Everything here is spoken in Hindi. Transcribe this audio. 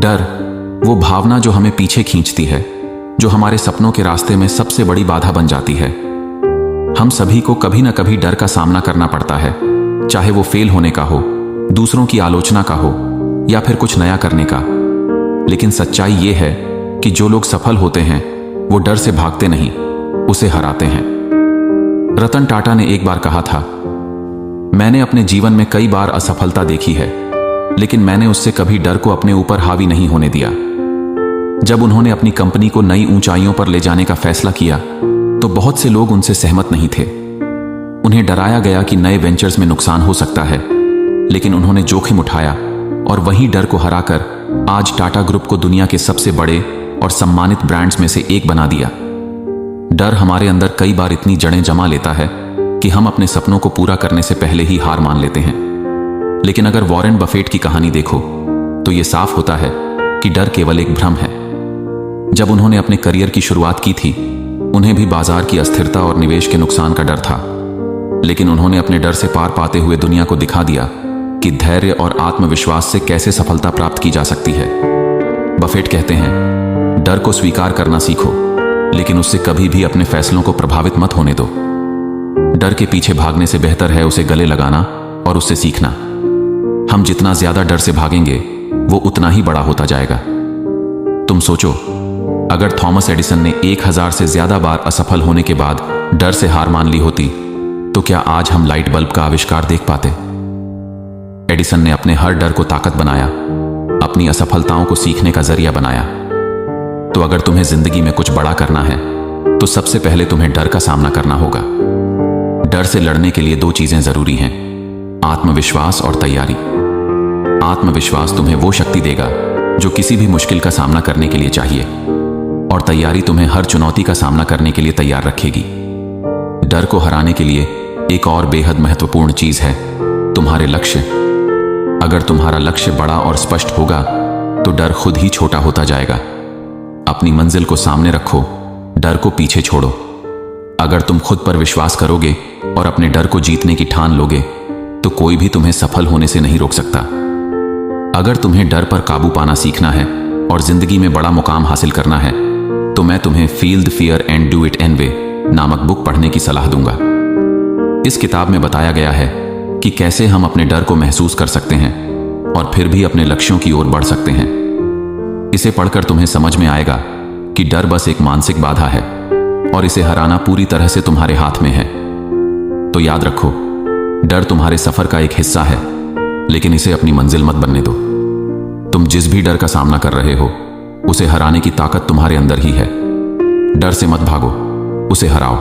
डर, वो भावना जो हमें पीछे खींचती है, जो हमारे सपनों के रास्ते में सबसे बड़ी बाधा बन जाती है। हम सभी को कभी ना कभी डर का सामना करना पड़ता है, चाहे वो फेल होने का हो, दूसरों की आलोचना का हो, या फिर कुछ नया करने का। लेकिन सच्चाई ये है कि जो लोग सफल होते हैं वो डर से भागते नहीं, उसे हराते हैं। रतन टाटा ने एक बार कहा था, मैंने अपने जीवन में कई बार असफलता देखी है, लेकिन मैंने उससे कभी डर को अपने ऊपर हावी नहीं होने दिया। जब उन्होंने अपनी कंपनी को नई ऊंचाइयों पर ले जाने का फैसला किया तो बहुत से लोग उनसे सहमत नहीं थे। उन्हें डराया गया कि नए वेंचर्स में नुकसान हो सकता है, लेकिन उन्होंने जोखिम उठाया और वहीं डर को हराकर आज टाटा ग्रुप को दुनिया के सबसे बड़े और सम्मानित ब्रांड्स में से एक बना दिया। डर हमारे अंदर कई बार इतनी जड़ें जमा लेता है कि हम अपने सपनों को पूरा करने से पहले ही हार मान लेते हैं। लेकिन अगर वॉरेन बफेट की कहानी देखो तो यह साफ होता है कि डर केवल एक भ्रम है। जब उन्होंने अपने करियर की शुरुआत की थी, उन्हें भी बाजार की अस्थिरता और निवेश के नुकसान का डर था, लेकिन उन्होंने अपने डर से पार पाते हुए दुनिया को दिखा दिया कि धैर्य और आत्मविश्वास से कैसे सफलता प्राप्त की जा सकती है। बफेट कहते हैं, डर को स्वीकार करना सीखो, लेकिन उससे कभी भी अपने फैसलों को प्रभावित मत होने दो। डर के पीछे भागने से बेहतर है उसे गले लगाना और उससे सीखना। हम जितना ज्यादा डर से भागेंगे वो उतना ही बड़ा होता जाएगा। तुम सोचो, अगर थॉमस एडिसन ने 1000 से ज्यादा बार असफल होने के बाद डर से हार मान ली होती तो क्या आज हम लाइट बल्ब का आविष्कार देख पाते? एडिसन ने अपने हर डर को ताकत बनाया, अपनी असफलताओं को सीखने का जरिया बनाया। तो अगर तुम्हें जिंदगी में कुछ बड़ा करना है तो सबसे पहले तुम्हें डर का सामना करना होगा। डर से लड़ने के लिए 2 चीजें जरूरी हैं, आत्मविश्वास और तैयारी। आत्मविश्वास तुम्हें वो शक्ति देगा जो किसी भी मुश्किल का सामना करने के लिए चाहिए, और तैयारी तुम्हें हर चुनौती का सामना करने के लिए तैयार रखेगी। डर को हराने के लिए एक और बेहद महत्वपूर्ण चीज है, तुम्हारे लक्ष्य। अगर तुम्हारा लक्ष्य बड़ा और स्पष्ट होगा तो डर खुद ही छोटा होता जाएगा। अपनी मंजिल को सामने रखो, डर को पीछे छोड़ो। अगर तुम खुद पर विश्वास करोगे और अपने डर को जीतने की ठान लोगे तो कोई भी तुम्हें सफल होने से नहीं रोक सकता। अगर तुम्हें डर पर काबू पाना सीखना है और जिंदगी में बड़ा मुकाम हासिल करना है तो मैं तुम्हें feel the fear and do it anyway नामक बुक पढ़ने की सलाह दूंगा। इस किताब में बताया गया है कि कैसे हम अपने डर को महसूस कर सकते हैं और फिर भी अपने लक्ष्यों की ओर बढ़ सकते हैं। इसे पढ़कर तुम्हें समझ में आएगा कि डर बस एक मानसिक बाधा है और इसे हराना पूरी तरह से तुम्हारे हाथ में है। तो याद रखो, डर तुम्हारे सफर का एक हिस्सा है, लेकिन इसे अपनी मंजिल मत बनने दो। तुम जिस भी डर का सामना कर रहे हो उसे हराने की ताकत तुम्हारे अंदर ही है। डर से मत भागो, उसे हराओ।